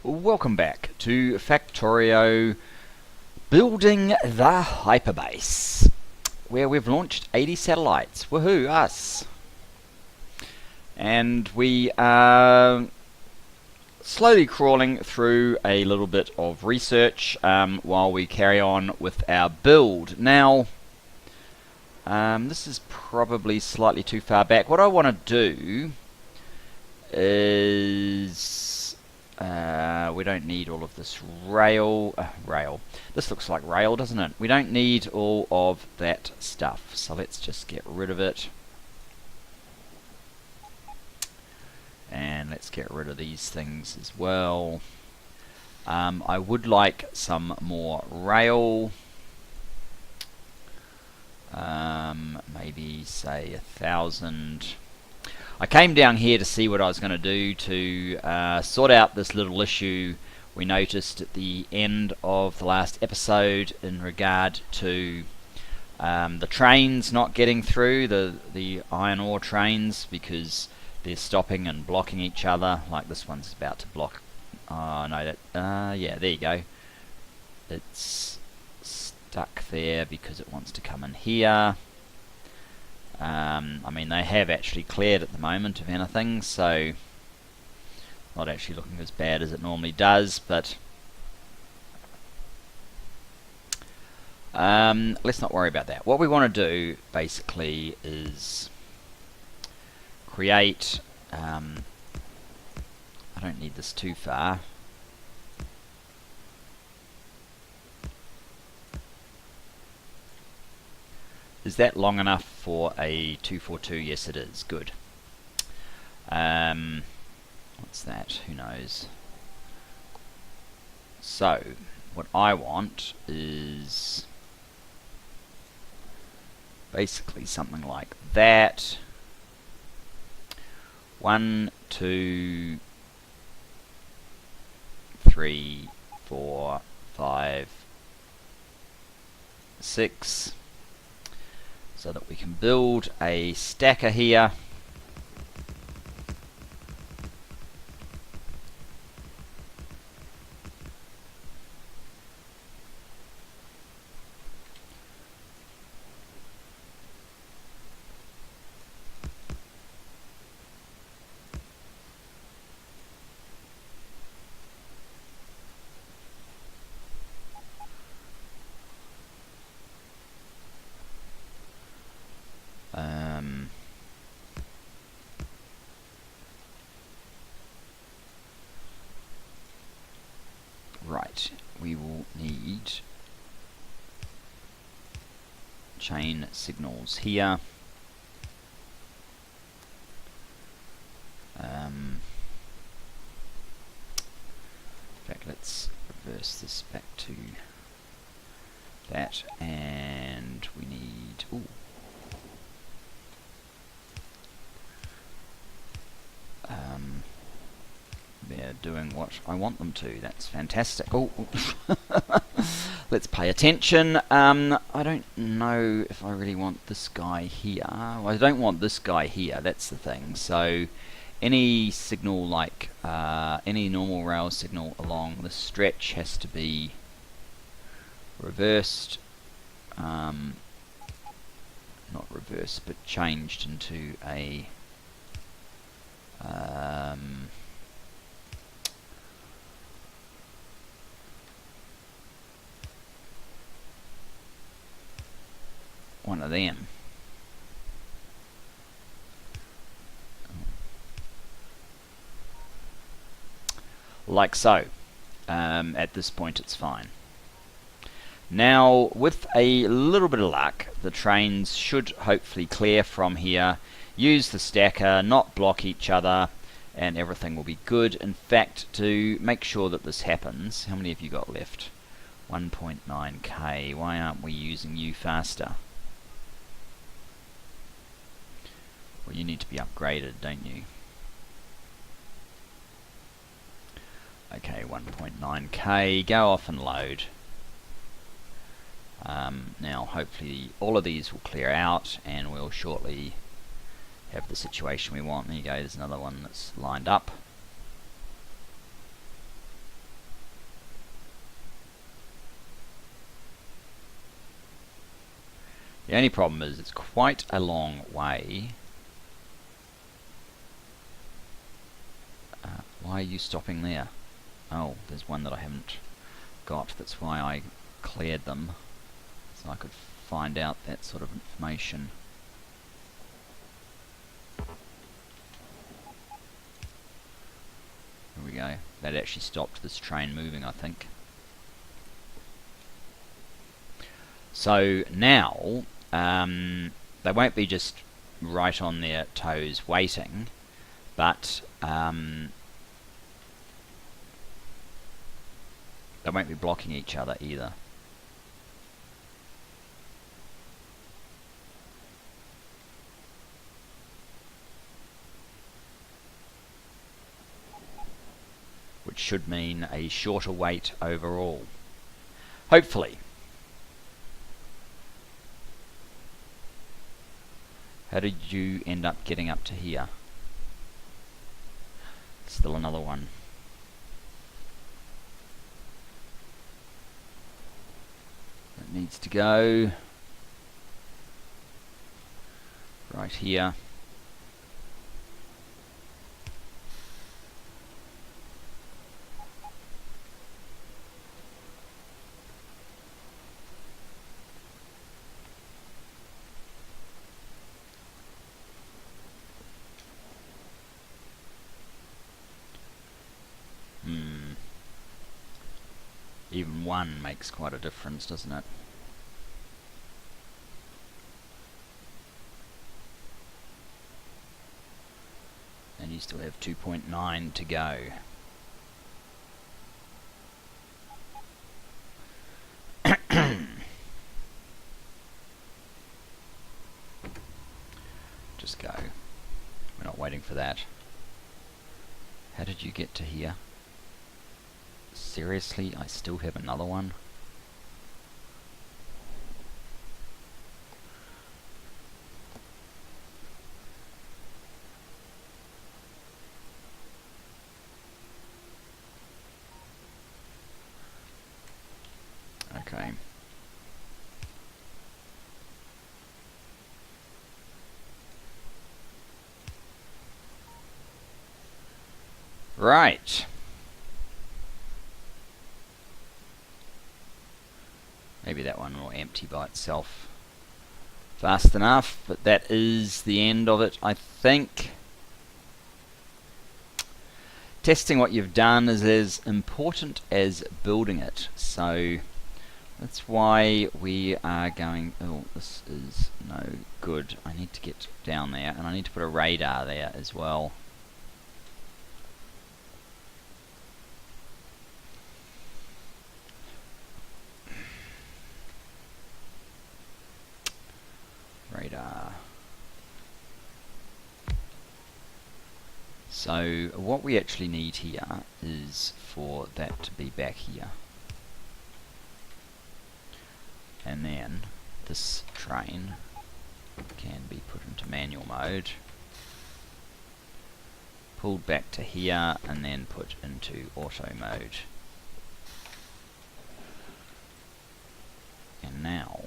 Welcome back to Factorio building the Hyperbase, where we've launched 80 satellites. Woohoo, us! And we are slowly crawling through a little bit of research while we carry on with our build. Now, this is probably slightly too far back. What I want to do is... we don't need all of this rail. This looks like rail, doesn't it? We don't need all of that stuff. So let's just get rid of it. And let's get rid of these things as well. I would like some more rail. Maybe say 1,000. I came down here to see what I was going to do to sort out this little issue we noticed at the end of the last episode in regard to the trains not getting through, the iron ore trains, because they're stopping and blocking each other. Like this one's about to block. Oh no, that yeah, there you go. It's stuck there because it wants to come in here. I mean, they have actually cleared at the moment, if anything, so not actually looking as bad as it normally does, but let's not worry about that. What we want to do, basically, is create... I don't need this too far. Is that long enough for a 242? Yes, it is. Good. What's that? Who knows? So, what I want is basically something like that. 1, 2, 3, 4, 5, 6. So that we can build a stacker here. Right, we will need chain signals here. In fact, let's reverse this back to that, and we need... Ooh. They're doing what I want them to. That's fantastic. Oh, let's pay attention. I don't know if I really want this guy here. Well, I don't want this guy here. That's the thing. So any signal, like any normal rail signal along the stretch, has to be reversed. Not reversed, but changed into a one of them. Like so. At this point it's fine. Now, with a little bit of luck, the trains should hopefully clear from here, use the stacker, not block each other, and everything will be good. In fact, to make sure that this happens, how many have you got left? 1.9k. Why aren't we using you faster? Well, you need to be upgraded, don't you? Okay, 1.9k. Go off and load. Now, hopefully, all of these will clear out, and we'll shortly have the situation we want. There you go, there's another one that's lined up. The only problem is it's quite a long way. Why are you stopping there? Oh, there's one that I haven't got. That's why I cleared them, so I could find out that sort of information. There we go. That actually stopped this train moving, I think. So now they won't be just right on their toes waiting, but they won't be blocking each other either. Which should mean a shorter wait overall. Hopefully. How did you end up getting up to here? Still another one. That needs to go right here. Even one makes quite a difference, doesn't it? And you still have 2.9 to go. Just go. We're not waiting for that. How did you get to here? Seriously, I still have another one? Okay. Right. Maybe that one will empty by itself fast enough, but that is the end of it, I think. Testing what you've done is as important as building it, so that's why we are going... Oh, this is no good. I need to get down there, and I need to put a radar there as well. Radar. So what we actually need here is for that to be back here, and then this train can be put into manual mode, pulled back to here, and then put into auto mode. And now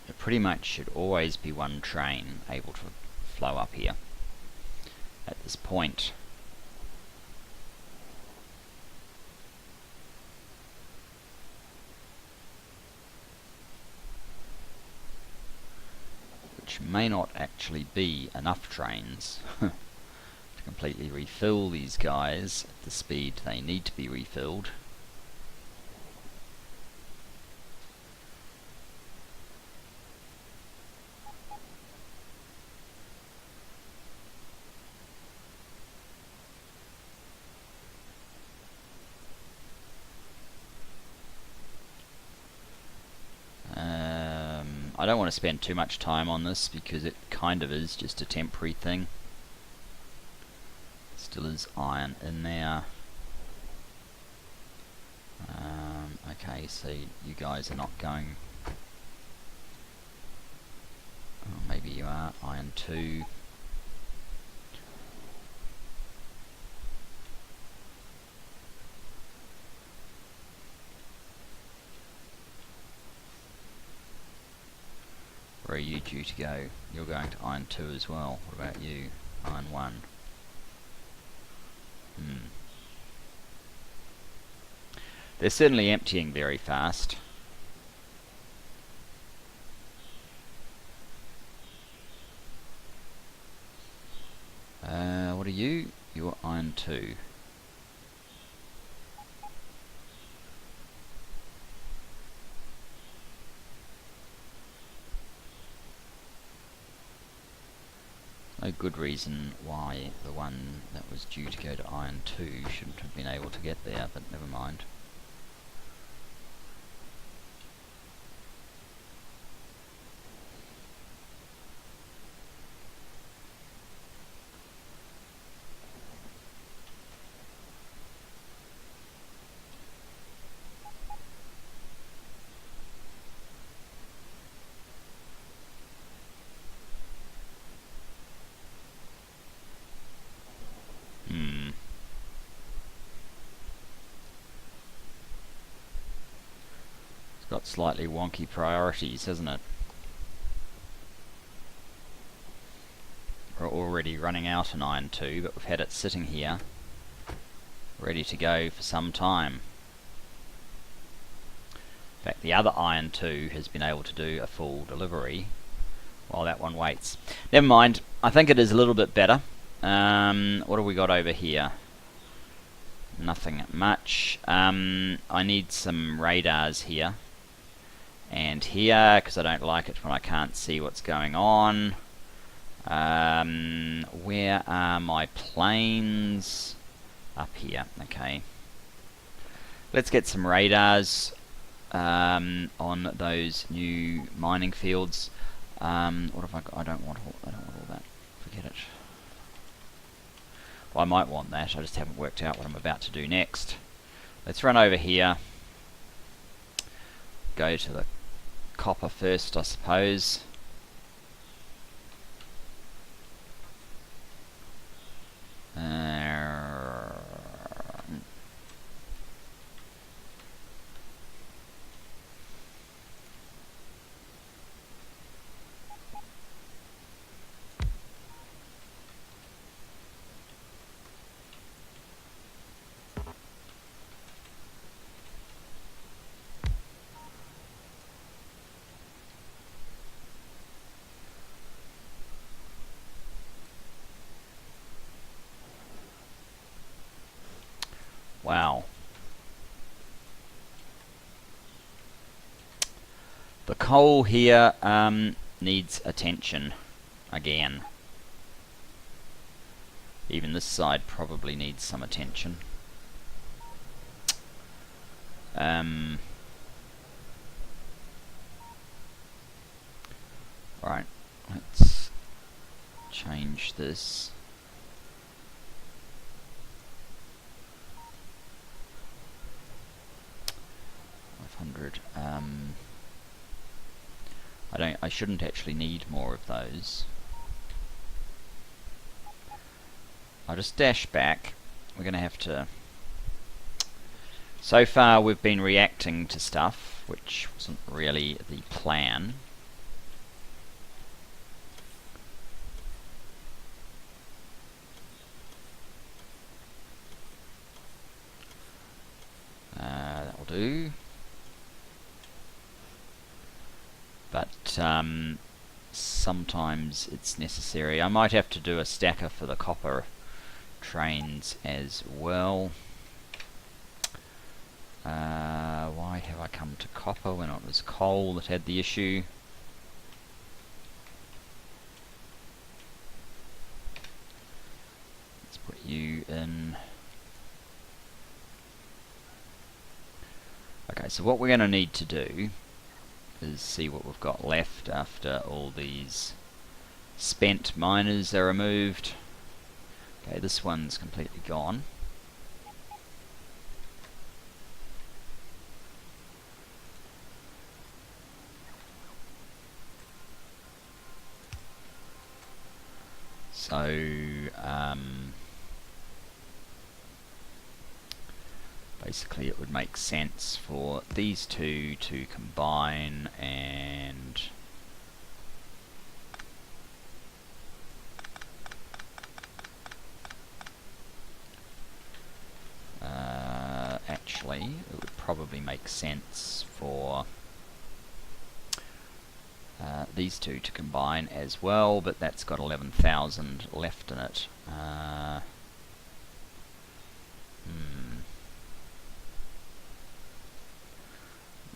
it pretty much should always be one train able to flow up here at this point. Which may not actually be enough trains to completely refill these guys at the speed they need to be refilled. I don't want to spend too much time on this because it kind of is just a temporary thing. Still is iron in there. I Okay, so you guys are not going... Oh, maybe you are. Iron 2. Where are you due to go? You're going to Iron 2 as well. What about you? Iron 1. They're certainly emptying very fast. What are you? You're Iron 2. No good reason why the one that was due to go to Iron 2 shouldn't have been able to get there, but never mind. It's got slightly wonky priorities, hasn't it? We're already running out in Iron 2, but we've had it sitting here, ready to go for some time. In fact, the other Iron 2 has been able to do a full delivery, while that one waits. Never mind, I think it is a little bit better. What have we got over here? Nothing much. I need some radars here and here, because I don't like it when I can't see what's going on. Where are my planes? Up here. Okay. Let's get some radars on those new mining fields. What have I got? I don't want all that. Forget it. Well, I might want that. I just haven't worked out what I'm about to do next. Let's run over here. Go to the copper first, I suppose. Wow. The coal here needs attention again. Even this side probably needs some attention. Right, let's change this. I shouldn't actually need more of those. I'll just dash back. We're going to have to... So far we've been reacting to stuff, which wasn't really the plan. That'll do. But sometimes it's necessary. I might have to do a stacker for the copper trains as well. Why have I come to copper when it was coal that had the issue? Let's put you in. Okay, so what we're going to need to do is see what we've got left after all these spent miners are removed. Okay, this one's completely gone. basically it would make sense for these two to combine and actually it would probably make sense for these two to combine as well, but that's got 11,000 left in it.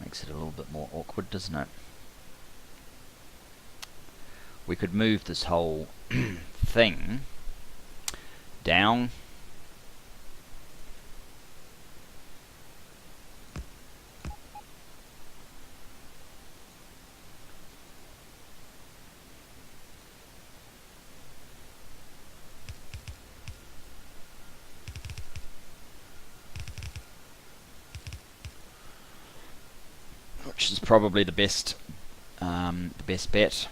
Makes it a little bit more awkward, doesn't it? We could move this whole thing down. Which is probably the best bet.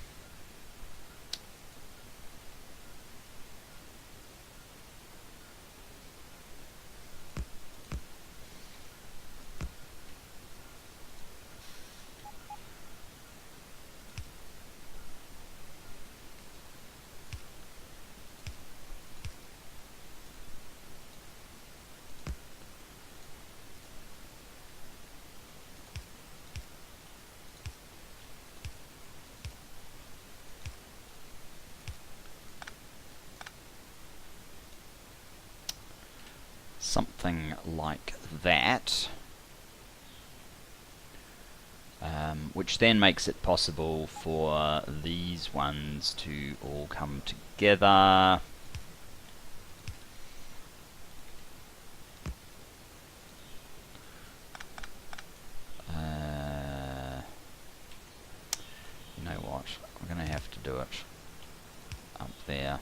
Something like that, which then makes it possible for these ones to all come together. You know what, we're going to have to do it up there.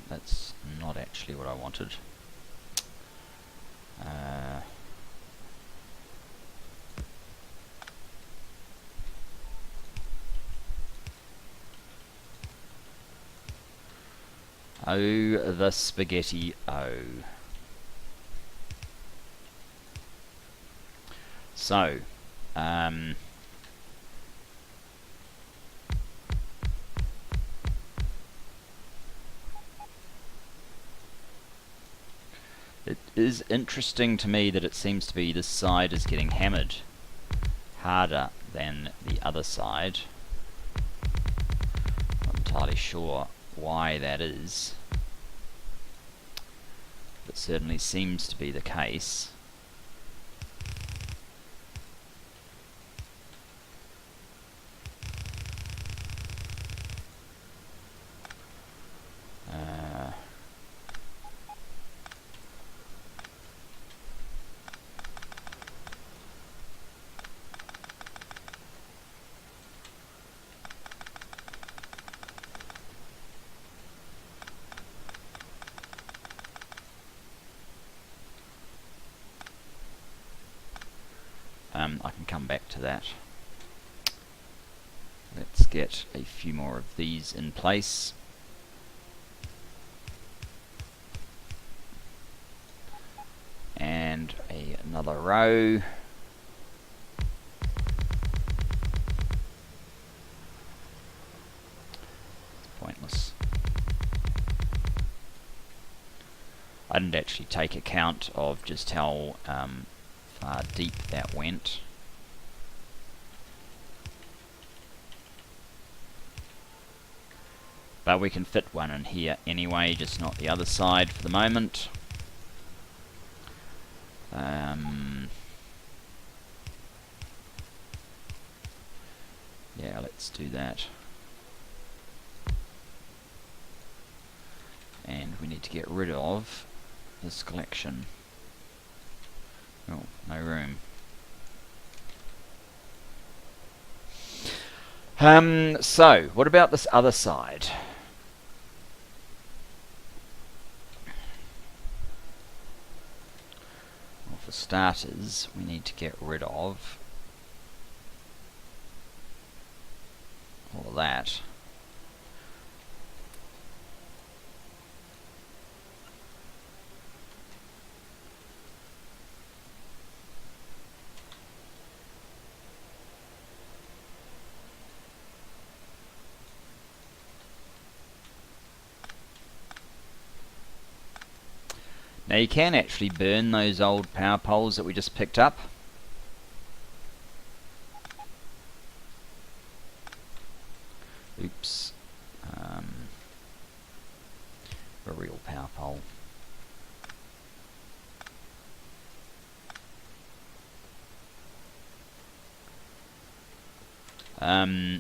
That's not actually what I wanted. Oh, the spaghetti, oh. So, it is interesting to me that it seems to be this side is getting hammered harder than the other side. Not entirely sure why that is, but certainly seems to be the case. I can come back to that. Let's get a few more of these in place. And another row. It's pointless. I didn't actually take account of just how far deep that went. But we can fit one in here anyway, just not the other side for the moment. Yeah, let's do that. And we need to get rid of this collection. Oh, no room. So, what about this other side? I'll for starters, we need to get rid of all of that. Now you can actually burn those old power poles that we just picked up. Oops. A real power pole.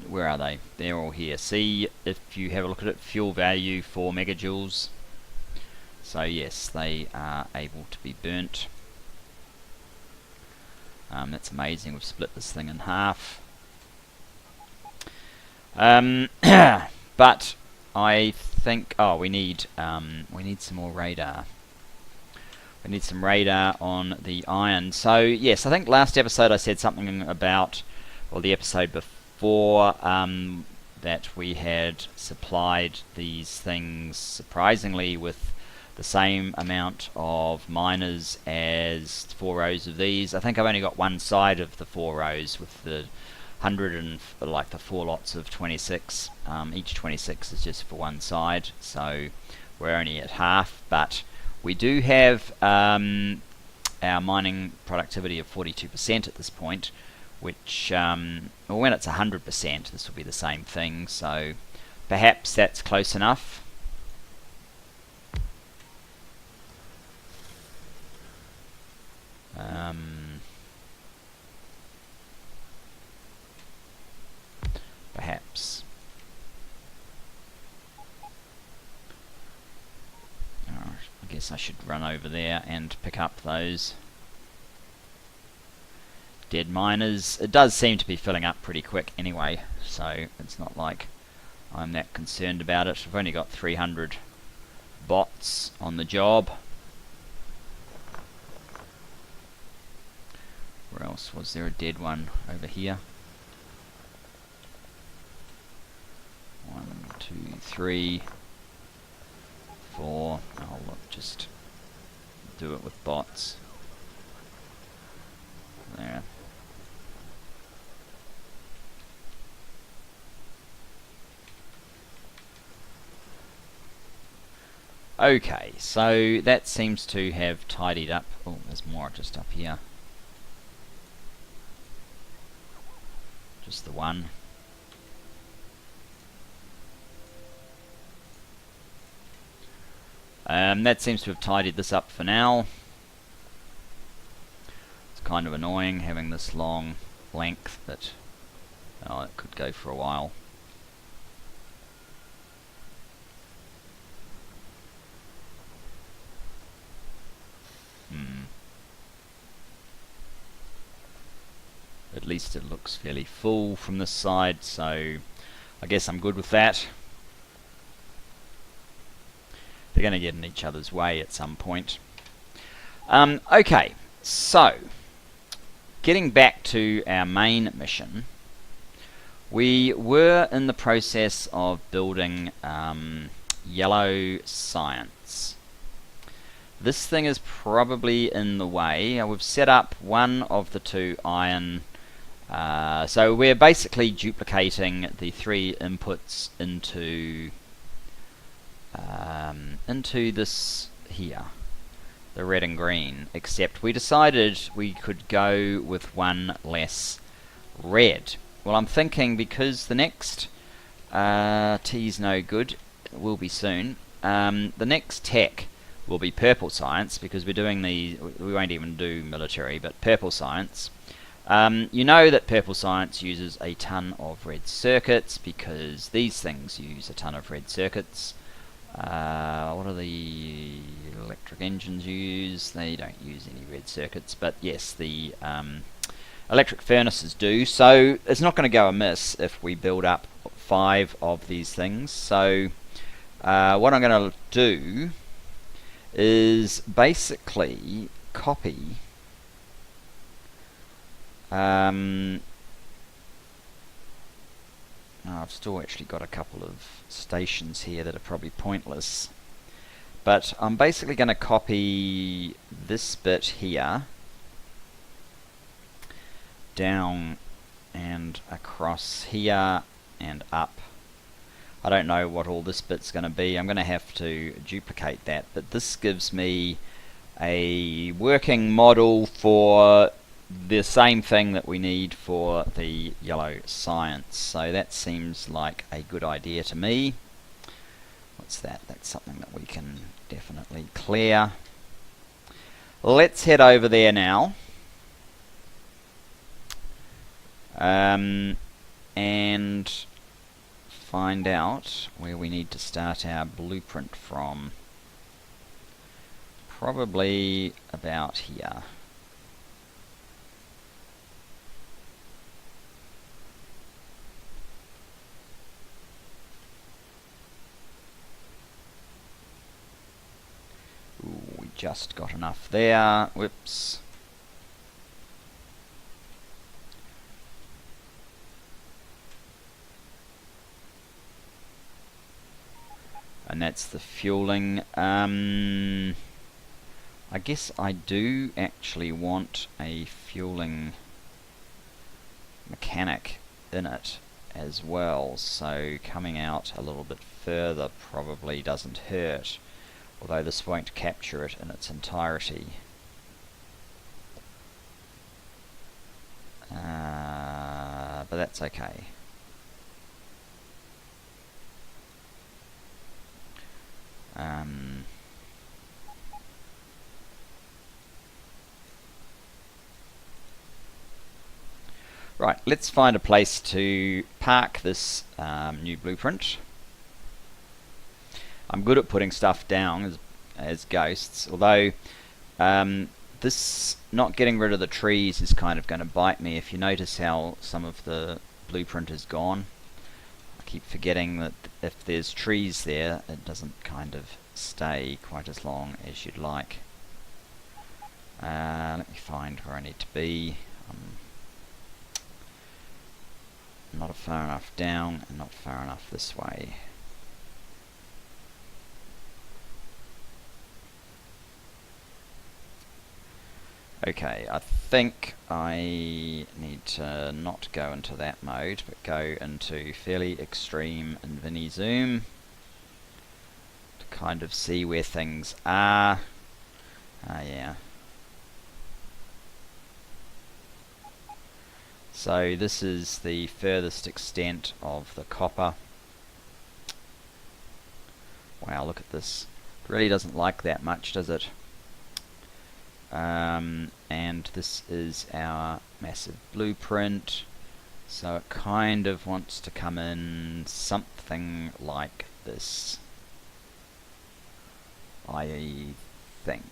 Where are they? They're all here. See, if you have a look at it, fuel value 4 megajoules. So yes, they are able to be burnt. That's amazing. We've split this thing in half. But I think we need some more radar. We need some radar on the iron. So yes, I think last episode I said something about, or the episode before, that we had supplied these things surprisingly with the same amount of miners as 4 rows of these. I think I've only got one side of the 4 rows with the 100 and like the 4 lots of 26. Each 26 is just for one side, so we're only at half. But we do have our mining productivity of 42% at this point, which well, when it's 100%, this will be the same thing. So perhaps that's close enough. Perhaps. I guess I should run over there and pick up those dead miners. It does seem to be filling up pretty quick anyway, so it's not like I'm that concerned about it. I've only got 300 bots on the job. Where else was there a dead one? Over here. 1, 2, 3, 4. I'll just do it with bots. There. Okay, so that seems to have tidied up. Oh, there's more just up here. Just the one. That seems to have tidied this up for now. It's kind of annoying having this long length, but it could go for a while. At least it looks fairly full from this side, so I guess I'm good with that. They're going to get in each other's way at some point. Okay, so getting back to our main mission, we were in the process of building yellow science. This thing is probably in the way. We've set up one of the 2 iron. So we're basically duplicating the 3 inputs into this here, the red and green, except we decided we could go with one less red. Well, I'm thinking because the next T's no good, it will be soon, the next tech will be purple science, because we're doing we won't even do military, but purple science. You know that purple science uses a ton of red circuits, because these things use a ton of red circuits. What are the electric engines use? They don't use any red circuits, but yes, the electric furnaces do. So it's not going to go amiss if we build up 5 of these things. So what I'm going to do is basically copy I've still actually got a couple of stations here that are probably pointless. But I'm basically going to copy this bit here down and across here and up. I don't know what all this bit's going to be. I'm going to have to duplicate that, but this gives me a working model for the same thing that we need for the yellow science. So that seems like a good idea to me. What's that? That's something that we can definitely clear. Let's head over there now. And find out where we need to start our blueprint from. Probably about here. Ooh, we just got enough there. Whoops. And that's the fueling. I guess I do actually want a fueling mechanic in it as well, so coming out a little bit further probably doesn't hurt, although this won't capture it in its entirety. But that's okay. Right, let's find a place to park this new blueprint. I'm good at putting stuff down as ghosts, although this not getting rid of the trees is kind of going to bite me. If you notice how some of the blueprint is gone, I keep forgetting that if there's trees there, it doesn't kind of stay quite as long as you'd like. Let me find where I need to be. Not far enough down and not far enough this way. Okay, I think I need to not go into that mode, but go into fairly extreme Invini Zoom to kind of see where things are. Yeah. So this is the furthest extent of the copper. Wow, look at this. It really doesn't like that much, does it? And this is our massive blueprint. So it kind of wants to come in something like this, I think.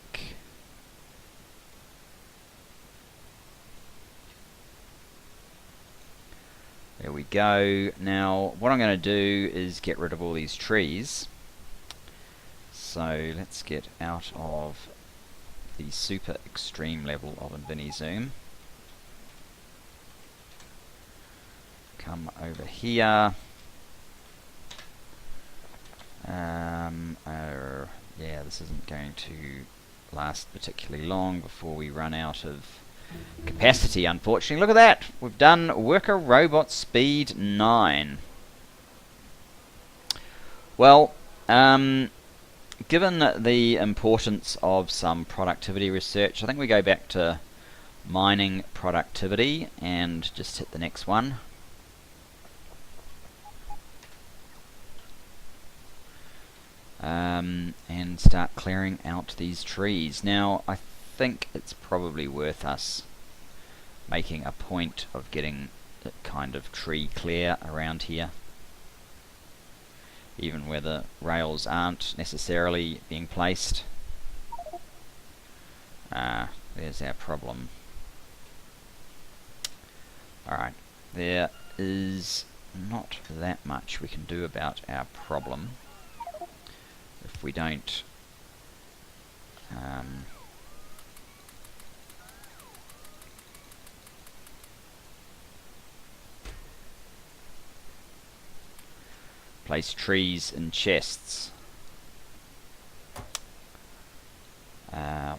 There we go. Now what I'm going to do is get rid of all these trees. So let's get out of the super extreme level of Invini Zoom. Come over here. Yeah, this isn't going to last particularly long before we run out of capacity, unfortunately. Look at that! We've done worker robot speed 9. Well, given the importance of some productivity research, I think we go back to mining productivity and just hit the next one. And start clearing out these trees. Now, I think it's probably worth us making a point of getting it kind of tree clear around here, even where the rails aren't necessarily being placed. There's our problem. Alright, there is not that much we can do about our problem if we don't place trees in chests.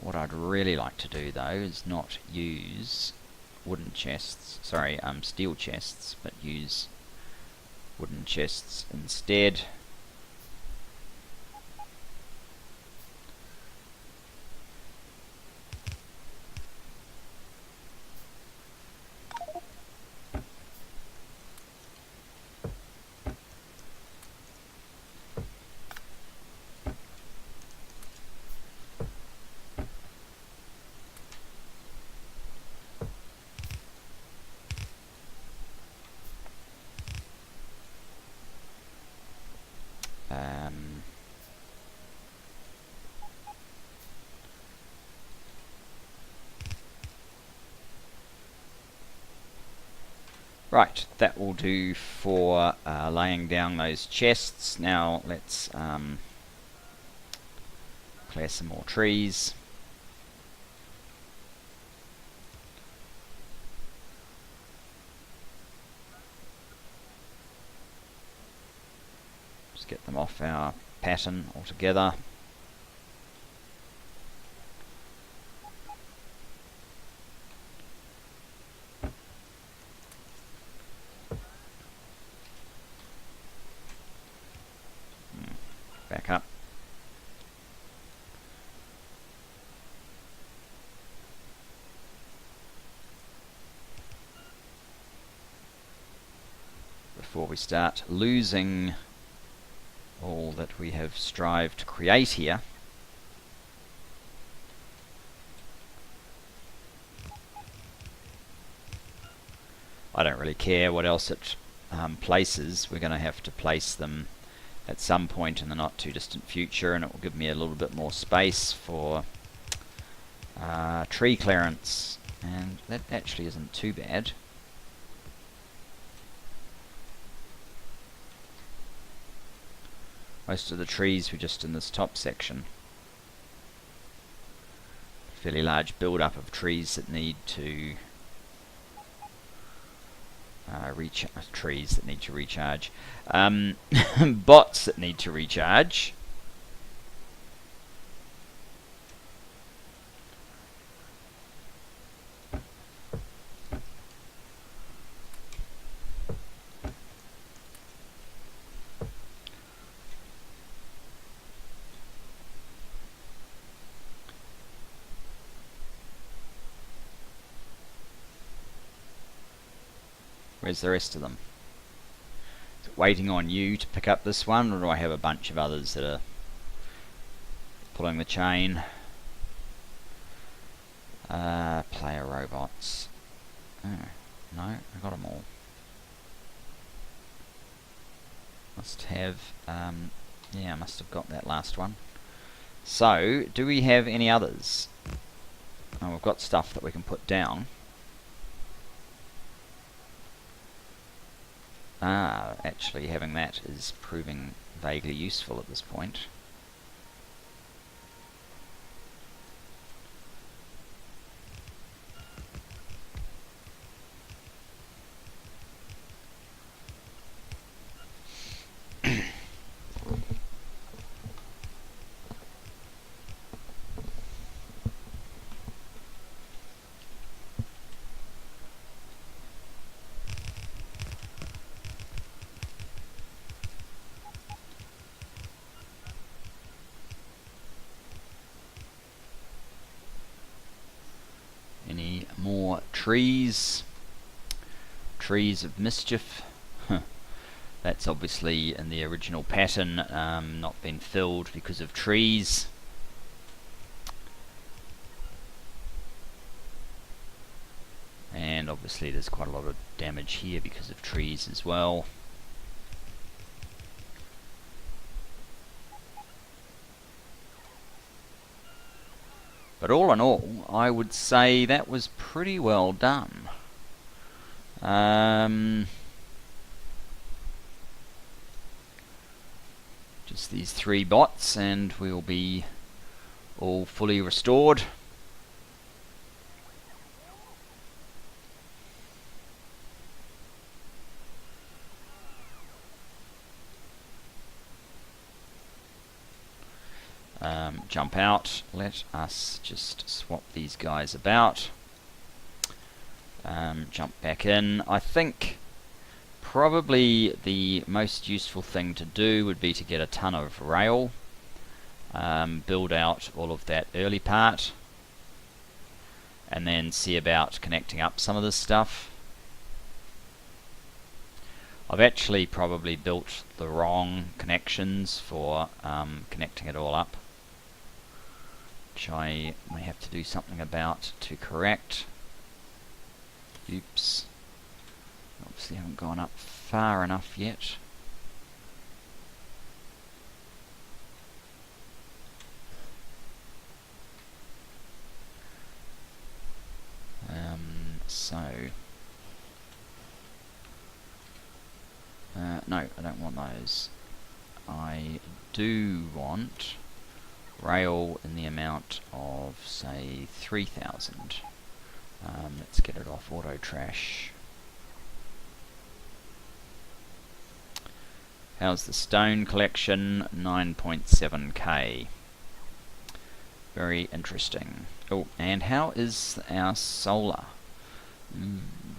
What I'd really like to do though is not use wooden chests, sorry, steel chests, but use wooden chests instead. Right, that will do for laying down those chests. Now let's clear some more trees. Just get them off our pattern altogether. Back up. Before we start losing all that we have strived to create here. I don't really care what else it places. We're going to have to place them at some point in the not too distant future, and it will give me a little bit more space for tree clearance, and that actually isn't too bad. Most of the trees were just in this top section. Fairly large build-up of trees that need to trees that need to recharge. Bots that need to recharge. Where's the rest of them? Is it waiting on you to pick up this one, or do I have a bunch of others that are pulling the chain? Player robots. Oh, no, I got them all. Must have, yeah, I must have got that last one. So, do we have any others? Oh, we've got stuff that we can put down. Actually having that is proving vaguely useful at this point. Any more trees? Trees of mischief. That's obviously in the original pattern, not been filled because of trees. And obviously there's quite a lot of damage here because of trees as well. But all in all, I would say that was pretty well done. Just these 3 bots and we'll be all fully restored. jump out. Let us just swap these guys about. Jump back in. I think probably the most useful thing to do would be to get a ton of rail, build out all of that early part, and then see about connecting up some of this stuff. I've actually probably built the wrong connections for connecting it all up, which I may have to do something about to correct. Oops. Obviously haven't gone up far enough yet. No, I don't want those. I do want rail in the amount of, say, 3,000. Let's get it off auto trash. How's the stone collection? 9.7k. Very interesting. Oh, and how is our solar?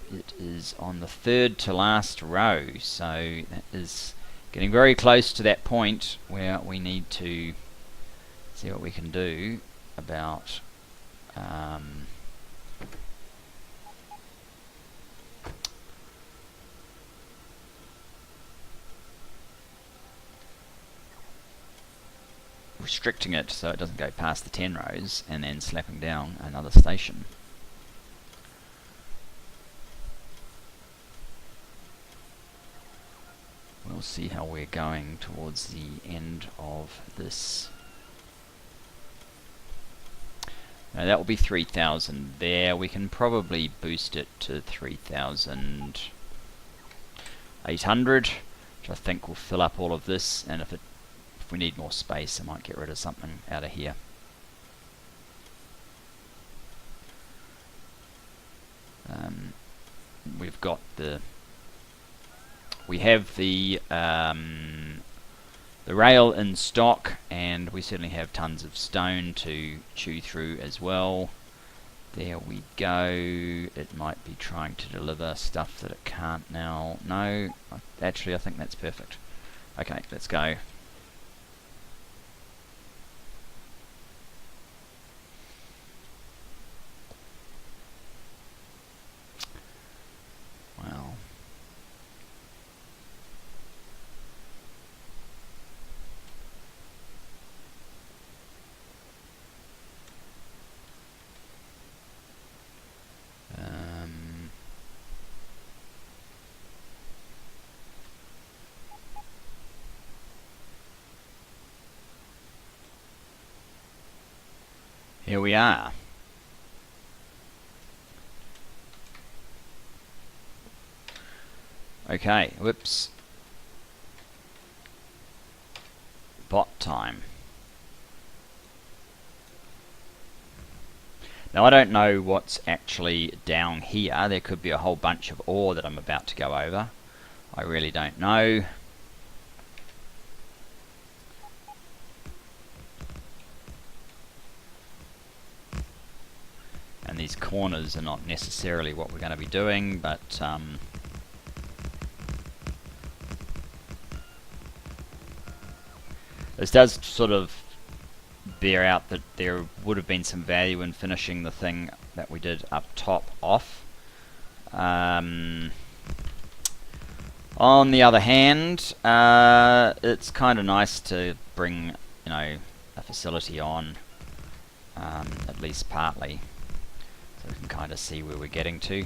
It is on the third to last row, so that is getting very close to that point where we need to see what we can do about restricting it so it doesn't go past the 10 rows and then slapping down another station. We'll see how we're going towards the end of this. Now that will be 3,000 there. We can probably boost it to 3,800, which I think will fill up all of this, and if we need more space I might get rid of something out of here. We've got we have the rail in stock, and we certainly have tons of stone to chew through as well. There we go. It might be trying to deliver stuff that it can't now. No, actually I think that's perfect. Okay, let's go. Well, here we are. Okay, whoops. Bot time. Now I don't know what's actually down here. There could be a whole bunch of ore that I'm about to go over. I really don't know. And these corners are not necessarily what we're going to be doing, but this does sort of bear out that there would have been some value in finishing the thing that we did up top off. On the other hand, it's kind of nice to bring, you know, a facility on, at least partly, so we can kind of see where we're getting to.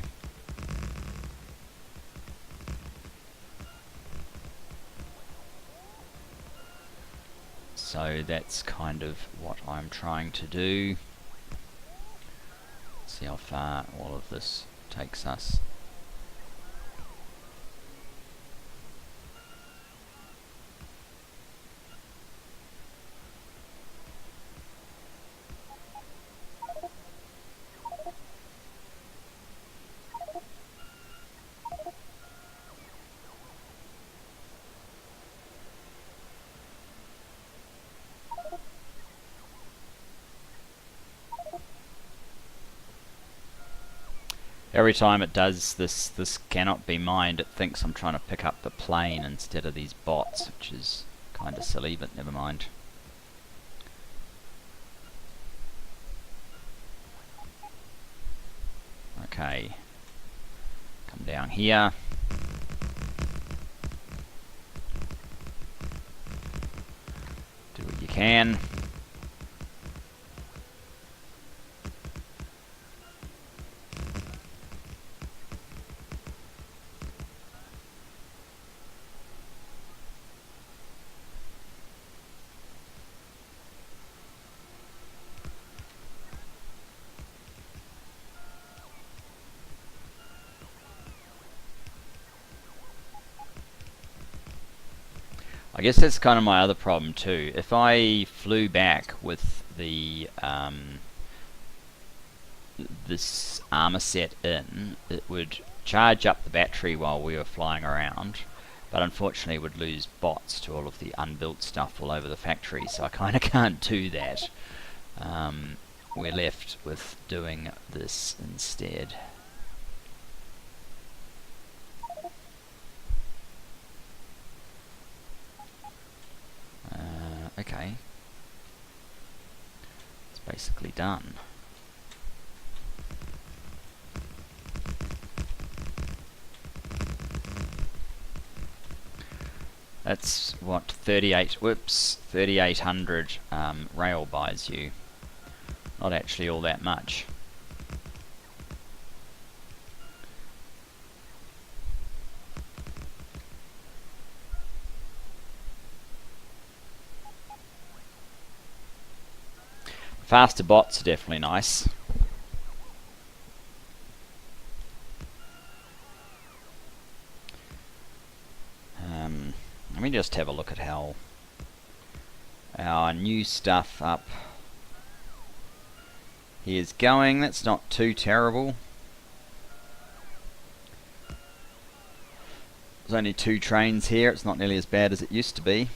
So that's kind of what I'm trying to do. See how far all of this takes us. Every time it does this cannot be mined, it thinks I'm trying to pick up the plane instead of these bots, which is kind of silly, but never mind. Okay, come down here. Do what you can. I guess that's kind of my other problem too. If I flew back with the this armor set in, it would charge up the battery while we were flying around, but unfortunately would lose bots to all of the unbuilt stuff all over the factory, so I kind of can't do that. We're left with doing this instead. Okay, it's basically done. That's what 3,800 rail buys you. Not actually all that much. Faster bots are definitely nice. Let me just have a look at how our new stuff up here is going. That's not too terrible. There's only 2 trains here. It's not nearly as bad as it used to be.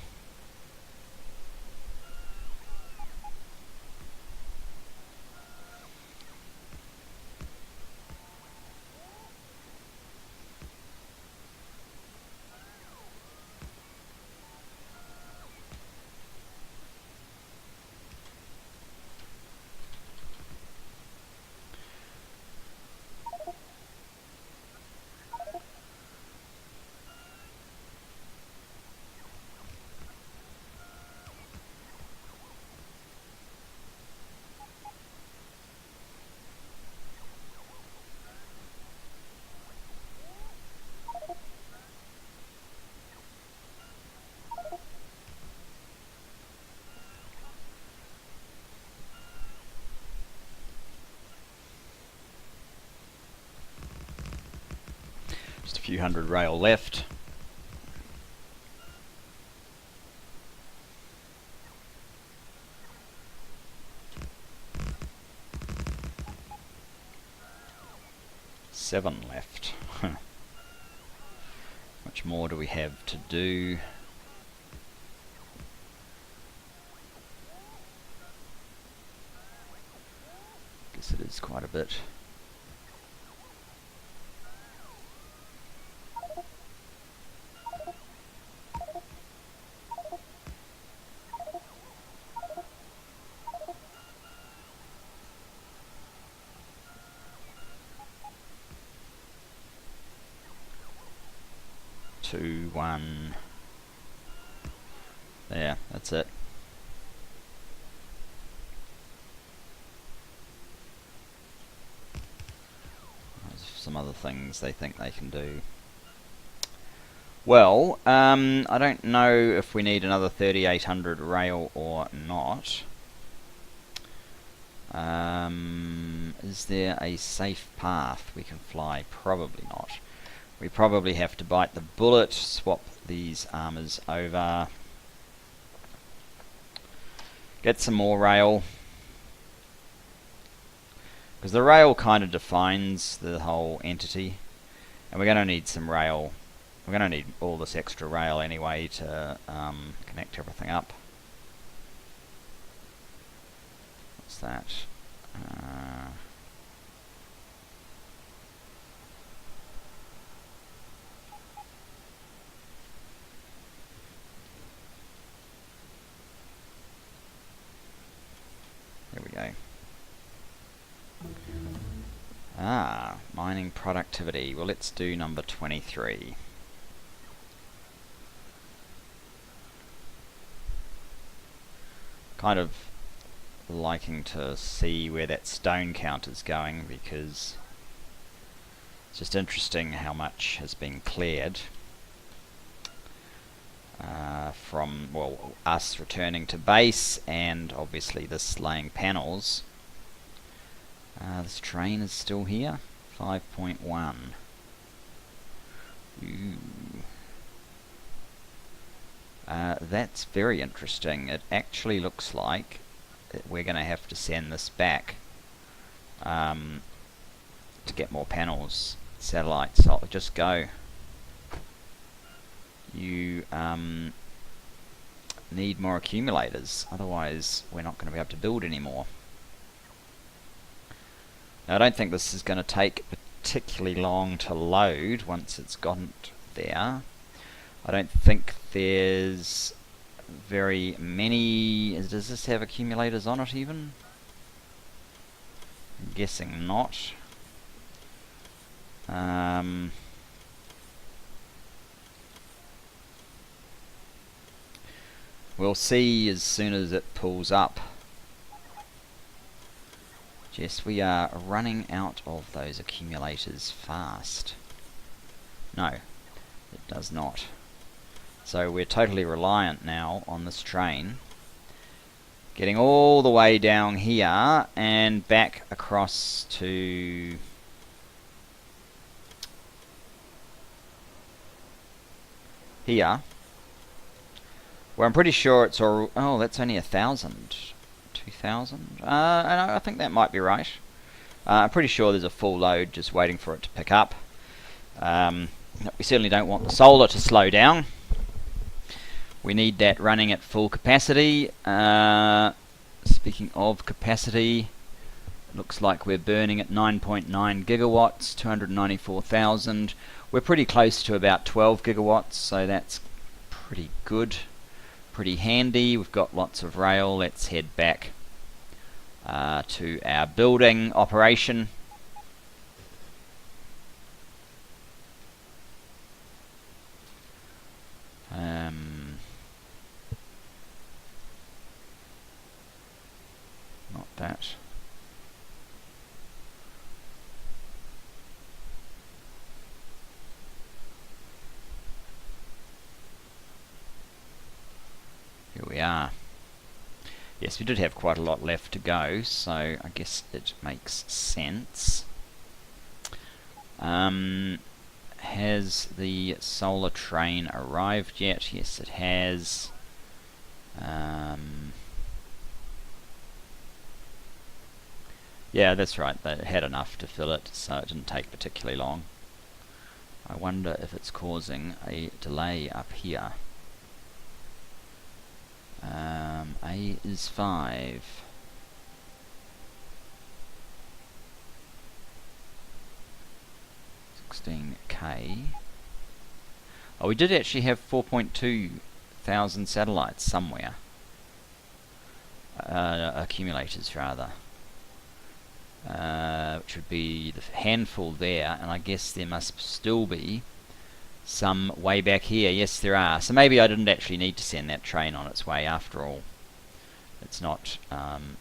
Just a few hundred rail left. Seven left. How much more do we have to do? Guess it is quite a bit. Two, one. There, that's it. There's some other things they think they can do. Well, I don't know if we need another 3,800 rail or not. Is there a safe path we can fly? Probably not. We probably have to bite the bullet, swap these armors over, get some more rail, because the rail kind of defines the whole entity, and we're going to need some rail. We're going to need all this extra rail anyway to connect everything up. What's that? Mining productivity. Well, let's do number 23. Kind of liking to see where that stone count is going, because it's just interesting how much has been cleared from, well, us returning to base, and obviously this laying panels. This train is still here. 5.1. That's very interesting. It actually looks like we're going to have to send this back to get more panels. Satellites, I'll just go. You need more accumulators, otherwise we're not going to be able to build anymore. Now, I don't think this is going to take particularly long to load once it's gotten there. I don't think there's very many. Does this have accumulators on it even? I'm guessing not. We'll see as soon as it pulls up. Yes, we are running out of those accumulators fast. No, it does not. So we're totally reliant now on this train getting all the way down here and back across to here, where I'm pretty sure it's all... Oh, that's only 1,000. 2,000? I think that might be right. I'm pretty sure there's a full load just waiting for it to pick up. We certainly don't want the solar to slow down. We need that running at full capacity. Speaking of capacity, looks like we're burning at 9.9 gigawatts, 294,000. We're pretty close to about 12 gigawatts, so that's pretty good. Pretty handy. We've got lots of rail. Let's head back to our building operation. Not that. Here we are. Yes, we did have quite a lot left to go, so I guess it makes sense. Has the solar train arrived yet? Yes, it has. Yeah, that's right. They had enough to fill it, so it didn't take particularly long. I wonder if it's causing a delay up here. A is 5. K. Oh, we did actually have 4.2 thousand satellites somewhere. Accumulators, rather. Which would be the handful there, and I guess there must still be some way back here. Yes, there are. So maybe I didn't actually need to send that train on its way after all. It's not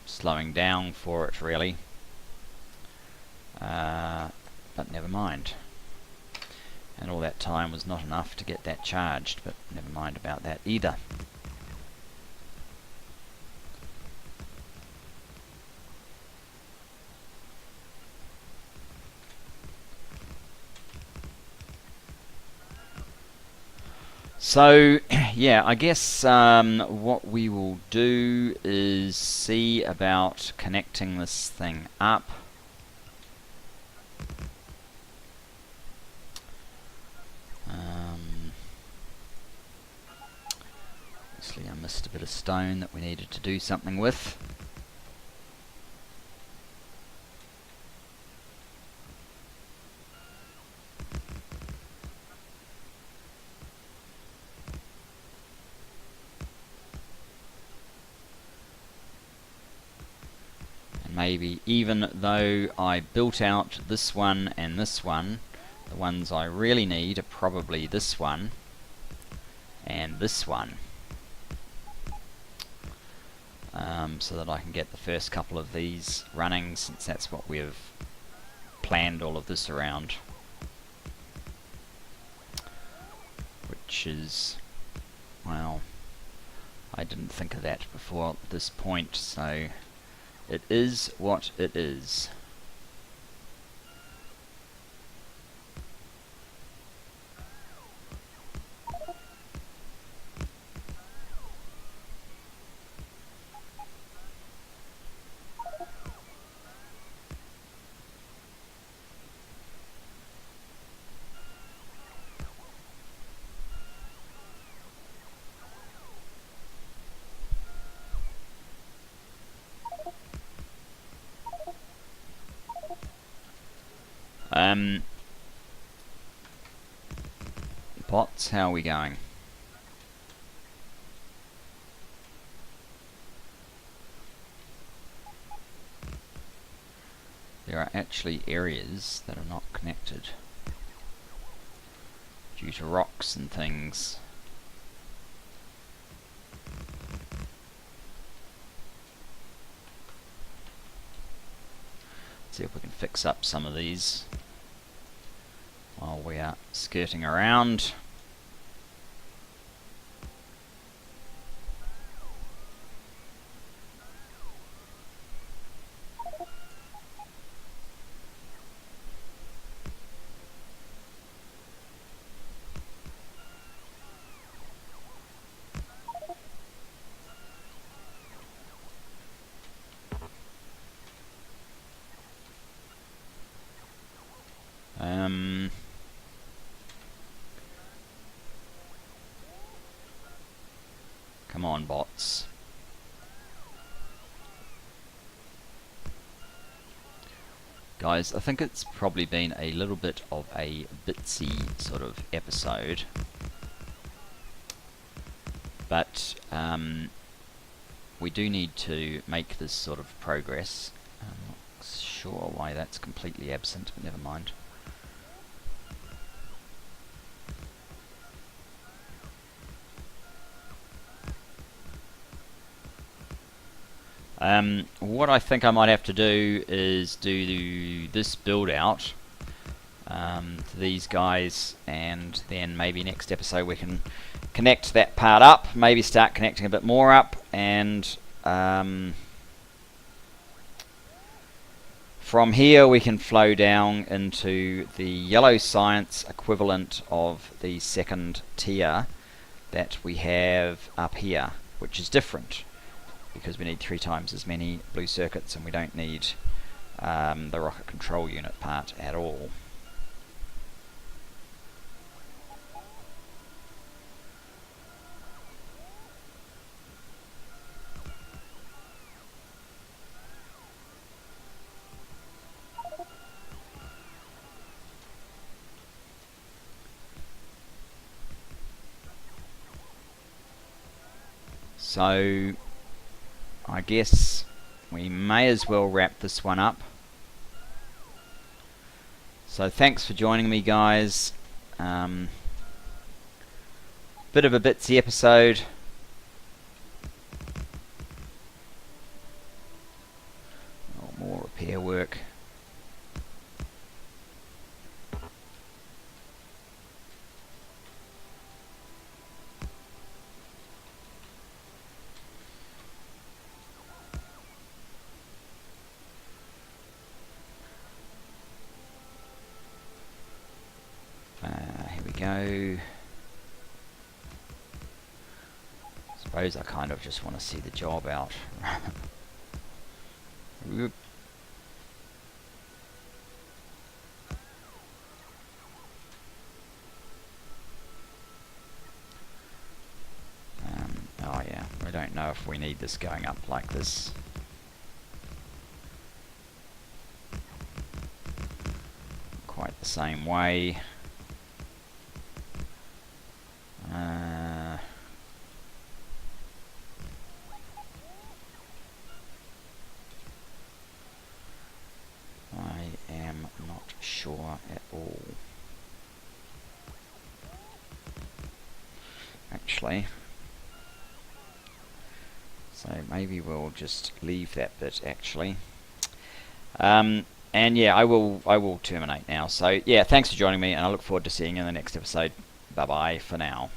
slowing down for it, really. But never mind. And all that time was not enough to get that charged, but never mind about that either. So, yeah, I guess what we will do is see about connecting this thing up. Obviously I missed a bit of stone that we needed to do something with. maybe, even though I built out this one and this one, the ones I really need are probably this one and this one, so that I can get the first couple of these running, since that's what we've planned all of this around, which is, well, I didn't think of that before at this point, so it is what it is. Bots, how are we going? There are actually areas that are not connected due to rocks and things. Let's see if we can fix up some of these while we are skirting around. Come on, bots. Guys, I think it's probably been a little bit of a bitsy sort of episode, but we do need to make this sort of progress. I'm not sure why that's completely absent, but never mind. What I think I might have to do is do this build out to these guys, and then maybe next episode we can connect that part up, maybe start connecting a bit more up, and from here we can flow down into the yellow science equivalent of the second tier that we have up here, which is different, because we need 3 times as many blue circuits, and we don't need the rocket control unit part at all. So I guess we may as well wrap this one up. So thanks for joining me, guys. Bit of a bitsy episode. Oh, more repair work. Here we go. Suppose I kind of just want to see the job out. Oh yeah, we don't know if we need this going up like this. Quite the same way. sure at all. Actually, so maybe we'll just leave that bit actually. And yeah, I will terminate now. So yeah, thanks for joining me, and I look forward to seeing you in the next episode. Bye bye for now.